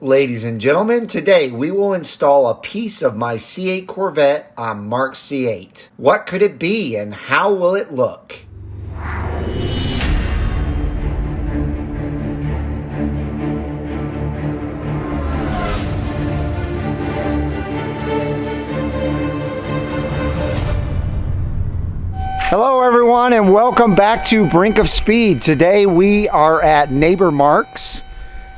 Ladies and gentlemen, today we will install a piece of my C8 Corvette on Mark's C8. What could it be and how will it look? Hello everyone and welcome back to Brink of Speed. Today we are at neighbor Mark's.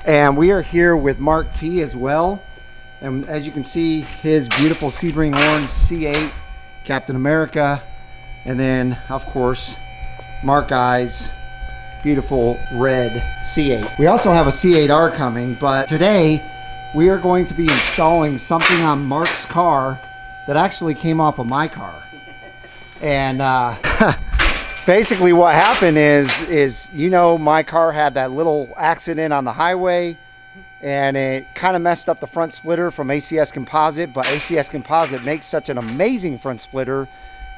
And we are here with Mark T as well. And as you can see, his beautiful Sebring orange C8, Captain America. And then, of course, Mark I's beautiful red C8. We also have a C8R coming, but today we are going to be installing something on Mark's car that actually came off of my car. And basically what happened is you know, my car had that little accident on the highway and it kind of messed up the front splitter from ACS Composite, but ACS Composite makes such an amazing front splitter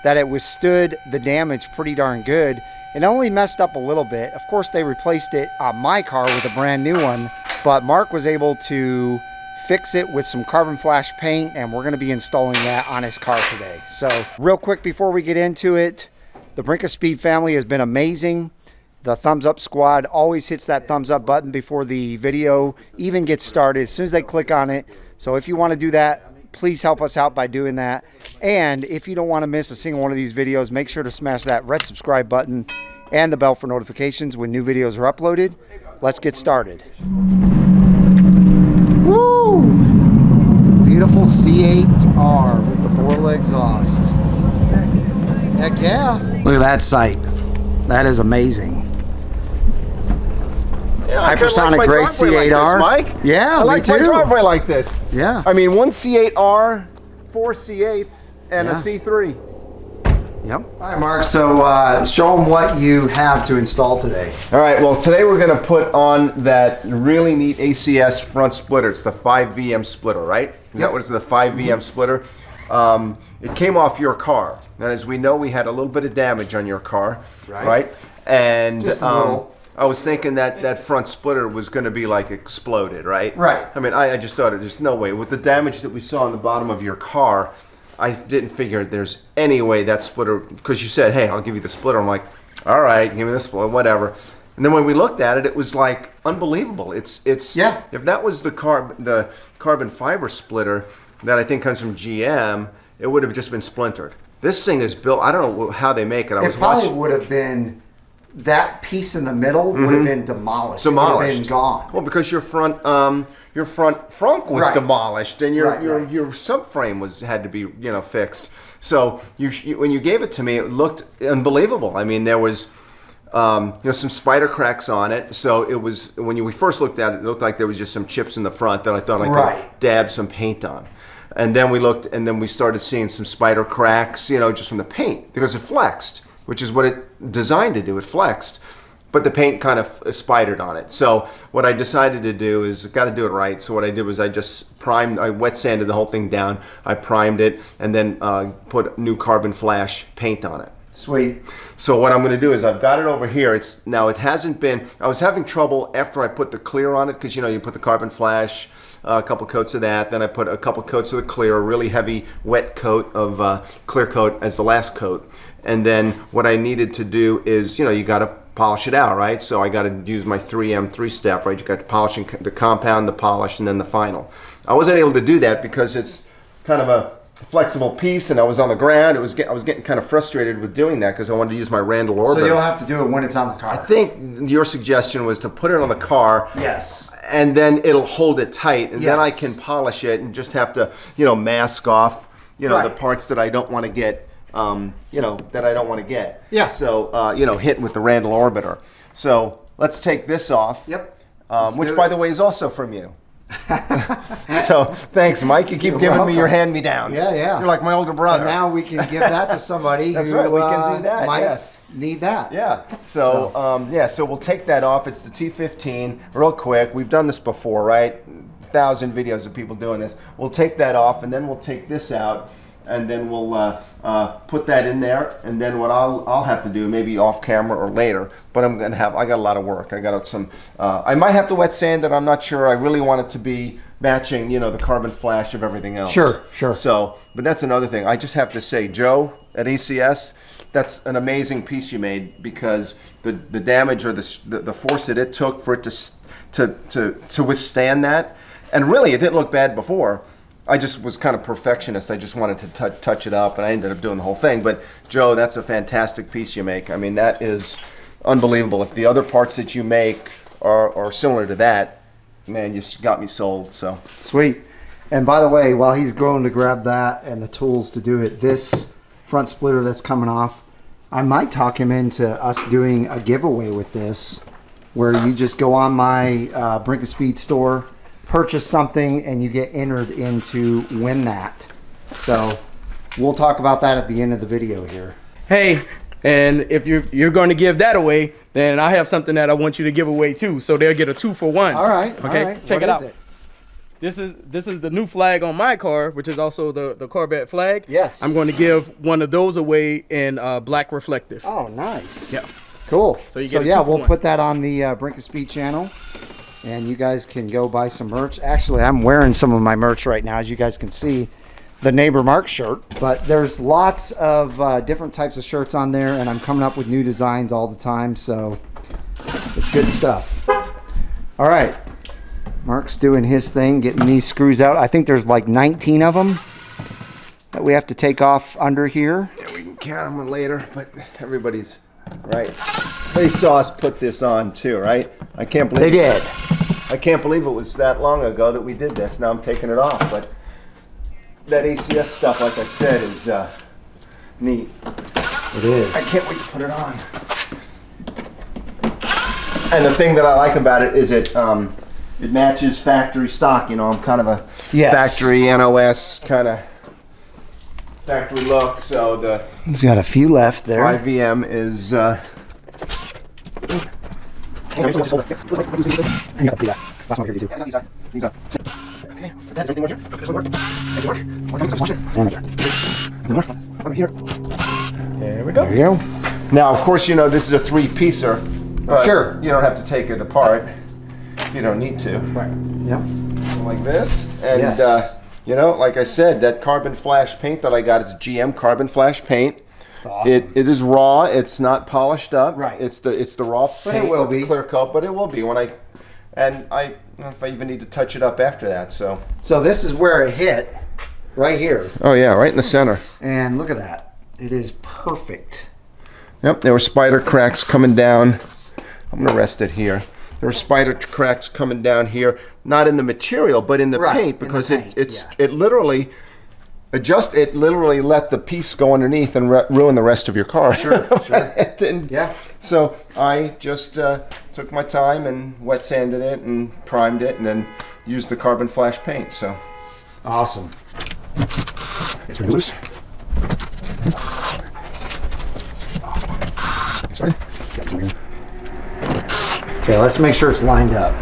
that it withstood the damage pretty darn good. It only messed up a little bit. Of course, they replaced it on my car with a brand new one, but Mark was able to fix it with some carbon flash paint, and we're going to be installing that on his car today. So real quick before we get into it, the Brink of Speed family has been amazing. The thumbs up squad always hits that thumbs up button before the video even gets started, as soon as they click on it. So if you want to do that, please help us out by doing that. And if you don't want to miss a single one of these videos, make sure to smash that red subscribe button and the bell for notifications when new videos are uploaded. Let's get started. Woo! Beautiful C8R with the Borla exhaust. Heck yeah. Look at that sight. That is amazing. Yeah, Hypersonic like gray C8R. Like this, Mike. Yeah, I like me too. my driveway like this. Yeah. I mean, one C8R, 4 C8s, and a Yeah. C3. Yep. All right, Mark. So show them what you have to install today. All right, well, today we're going to put on that really neat ACS front splitter. It's the 5VM splitter, right? Is that what it's the 5VM splitter? It came off your car. And as we know, we had a little bit of damage on your car, right? And just a little. I was thinking that that front splitter was going to be like exploded, right? Right. I mean, I just thought there's no way. With the damage that we saw on the bottom of your car, I didn't figure there's any way that splitter, because you said, hey, I'll give you the splitter. I'm like, all right, give me the splitter, whatever. And then when we looked at it, it was like unbelievable. It's yeah. If that was the carbon fiber splitter that I think comes from GM, it would have just been splintered. This thing is built, I don't know how they make it. It probably would have been, that piece in the middle would have been demolished. Demolished. It would have been gone. Well, because your front frunk was Right. demolished, and your subframe had to be fixed. So when you gave it to me, it looked unbelievable. I mean, there was some spider cracks on it. So it was, when we first looked at it, it looked like there was just some chips in the front that I thought I could dab some paint on. And then we looked, and then we started seeing some spider cracks, just from the paint, because it flexed, which is what it designed to do. It flexed, but the paint kind of spidered on it. So what I decided to do is, got to do it right. So what I did was I just I wet sanded the whole thing down. I primed it, and then put new carbon flash paint on it. Sweet. So what I'm going to do is, I've got it over here. It hasn't been, I was having trouble after I put the clear on it, because you put the carbon flash, a couple coats of that, then I put a couple coats of the clear, a really heavy wet coat of clear coat as the last coat. And then what I needed to do is, you got to polish it out, right? So I got to use my 3M 3-step, right? You got to polish the compound, the polish, and then the final. I wasn't able to do that because it's kind of a flexible piece, and I was on the ground. I was getting kind of frustrated with doing that because I wanted to use my Randall orbiter. So you'll have to do it when it's on the car. I think your suggestion was to put it on the car. Yes. And then it'll hold it tight, and yes. then I can polish it and just have to, mask off, right. the parts that I don't want to get, that I don't want to get. Yeah. So, hit with the Randall orbiter. So let's take this off. Yep. Which, by the way, is also from you. So thanks, Mike. You keep giving me your hand-me-downs. Yeah, yeah. You're like my older brother. And now we can give that to somebody That's who right. We can do that. might yes. need that. Yeah. So so we'll take that off. It's the T15. Real quick. We've done this before, right? 1,000 videos of people doing this. We'll take that off, and then we'll take this out. and then we'll put that in there. And then what I'll have to do, maybe off camera or later, but I got a lot of work. I got some. I might have to wet sand it. I'm not sure. I really want it to be matching, you know, the carbon flash of everything else. Sure. So, but that's another thing. I just have to say, Joe at ACS, that's an amazing piece you made, because the damage or the force that it took for it to withstand that, and really it didn't look bad before. I just was kind of perfectionist. I just wanted to touch it up, and I ended up doing the whole thing. But Joe, that's a fantastic piece you make. I mean, that is unbelievable. If the other parts that you make are similar to that, man, you just got me sold. So Sweet. And by the way, while he's going to grab that and the tools to do it, this front splitter that's coming off, I might talk him into us doing a giveaway with this, where you just go on my Brink of Speed store, purchase something, and you get entered into win that. So we'll talk about that at the end of the video here. Hey, and if you're going to give that away, then I have something that I want you to give away too. So they'll get a 2-for-1. All right. Okay. All right. Check What it is out. it? This is the new flag on my car, which is also the Corvette flag. Yes. I'm going to give one of those away in black reflective. Oh, nice. Yeah. Cool. So you So get a yeah, 2 for we'll 1. put that on the Brink of Speed channel, and you guys can go buy some merch. Actually, I'm wearing some of my merch right now, as you guys can see, the Neighbor Mark shirt. But there's lots of different types of shirts on there, and I'm coming up with new designs all the time, so it's good stuff. All right. Mark's doing his thing, getting these screws out. I think there's like 19 of them that we have to take off under here. yeah, we can count them later. But everybody's right. They saw us put this on too, right? I can't believe They did. I can't believe it was that long ago that we did this. Now I'm taking it off, but that ACS stuff, like I said, is neat. It is. I can't wait to put it on. And the thing that I like about it is it matches factory stock. You know, I'm kind of a Yes. factory NOS kind of factory look. So the He's got a few left there. IVM is. There we go. There you go. Now, of course, you know this is a three-piecer. Sure. You don't have to take it apart if you don't need to. Right. Yep. Like this, and Yes. you know, like I said, that carbon flash paint that I got is GM carbon flash paint. It's awesome. It is raw. It's not polished up. Right. It's the raw But paint. it will with the be. clear coat, but it will be when I don't know if I even need to touch it up after that. So. So this is where it hit, right here. Oh yeah, right in the center. And look at that. It is perfect. Yep, there were spider cracks coming down. I'm gonna rest it here. There were spider cracks coming down here, not in the material, but in the Right, paint, in the because paint, it yeah. literally let the piece go underneath and ruin the rest of your car. Sure. It didn't- Yeah. So I just took my time and wet sanded it and primed it, and then used the carbon flash paint. So. Awesome. Sorry. Okay, let's make sure it's lined up.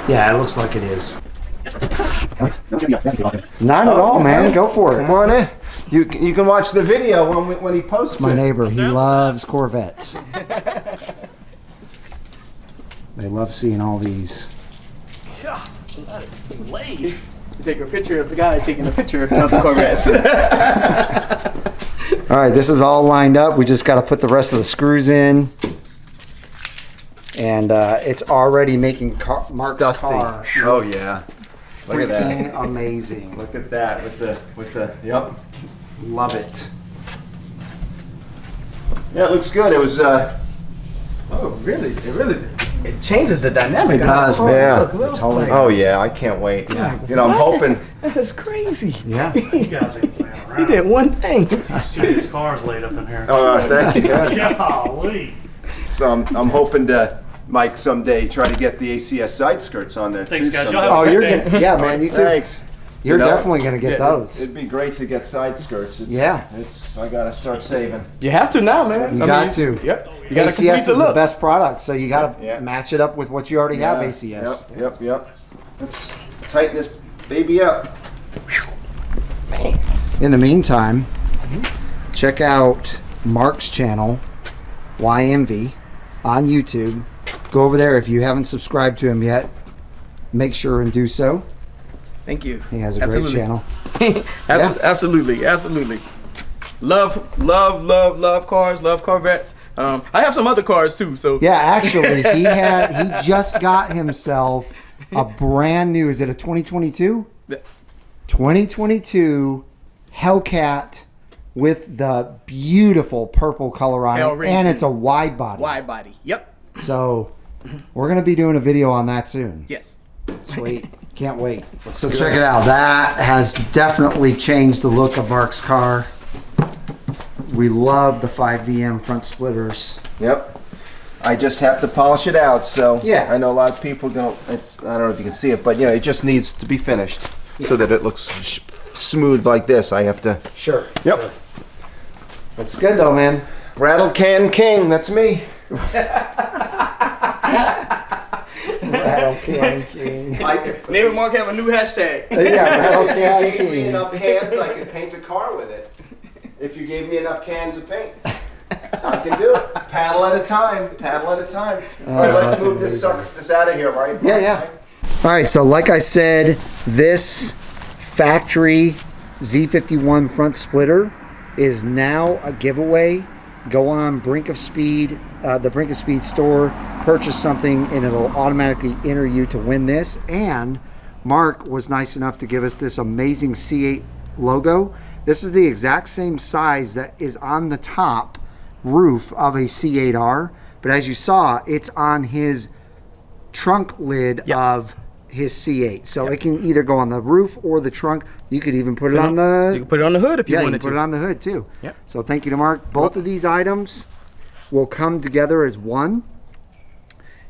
Yeah, it looks like it is. Not at all, man. Go for it. Come on in. You can watch the video when he posts My it. neighbor, he loves Corvettes. They love seeing all these. You take a picture of the guy taking a picture of the Corvettes. All right, this is all lined up. We just got to put the rest of the screws in. And it's already making Mark's Dusty. car Oh yeah. Look at that. freaking amazing. Look at that with the yep. Love it. Yeah, it looks good. It was It changes the dynamic. It does, of the car. man. Yeah. Look, It totally oh does. yeah, I can't wait. Yeah. You know, I'm hoping. That's crazy. Yeah. You guys ain't playing around. He did one thing. See these cars laid up in here. Thank you. Golly. So I'm hoping to, Mike, someday try to get the ACS side skirts on there Thanks, too. guys. someday. Y'all Oh, have a you're good day. gonna, yeah, man, you too. Thanks. You're You know, definitely gonna get those. It'd be great to get side skirts. Yeah. I gotta start saving. You have to now, man. You got to. Yep. You got to complete ACS the is the look. best product, so you got to Yeah. match it up with what you already have. Yeah. ACS. Yep. Let's tighten this baby up. In the meantime, check out Mark's channel, YMV, on YouTube. Go over there if you haven't subscribed to him yet. Make sure and do so. Thank you. He has a great channel. Absolutely. Love cars, love Corvettes. I have some other cars too, so Yeah, actually, he just got himself a brand new, is it a 2022? 2022 Hellcat with the beautiful purple color on Hell it, racing. and it's a wide body. wide body. Yep. So we're going to be doing a video on that soon. Yes. Sweet. Can't wait. So check it out. That has definitely changed the look of Mark's car. We love the 5VM front splitters. Yep. I just have to polish it out. So Yeah. I know a lot of people don't. I don't know if you can see it, but it just needs to be finished so that it looks smooth like this. I have to. Sure. Yep. Sure. It's good though, man. Rattle Can King. That's me. Rattle Can King. Name and Mark have a new hashtag. Yeah, Rattle Can If you gave me King. enough cans, I could paint a car with it. If you gave me enough cans of paint, I can do it. Paddle at a time. Paddle at a time. All right, let's that's move this out of here, right? Yeah, yeah. All right, so like I said, this factory Z51 front splitter is now a giveaway. Go on Brink of Speed, the Brink of Speed store, purchase something, and it'll automatically enter you to win this. And Mark was nice enough to give us this amazing C8 logo. This is the exact same size that is on the top roof of a C8R, but as you saw, it's on his trunk lid of his C8. So it can either go on the roof or the trunk. You could even put it on the... You can put it on the hood if you Yeah, you wanted can put to. it on the hood too. Yep. So thank you to Mark. Both of these items will come together as one.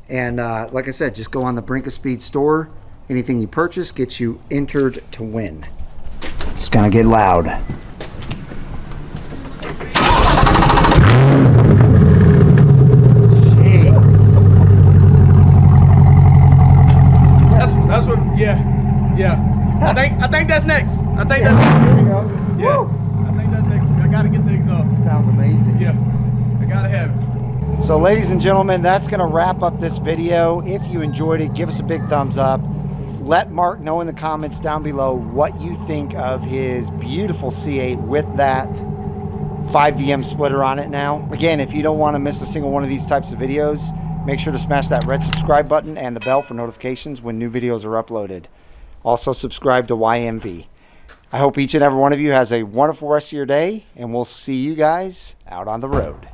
And like I said, just go on the Brink of Speed store. Anything you purchase gets you entered to win. It's gonna get loud. Jeez. That's what. Yeah. I think that's next. I think that's There we go. yeah. Woo! I think that's next. I gotta get the exhaust. Sounds amazing. Yeah. I gotta have it. So ladies and gentlemen, that's going to wrap up this video. If you enjoyed it, give us a big thumbs up. Let Mark know in the comments down below what you think of his beautiful C8 with that 5VM splitter on it now. Again, if you don't want to miss a single one of these types of videos, make sure to smash that red subscribe button and the bell for notifications when new videos are uploaded. Also subscribe to YMV. I hope each and every one of you has a wonderful rest of your day, and we'll see you guys out on the road.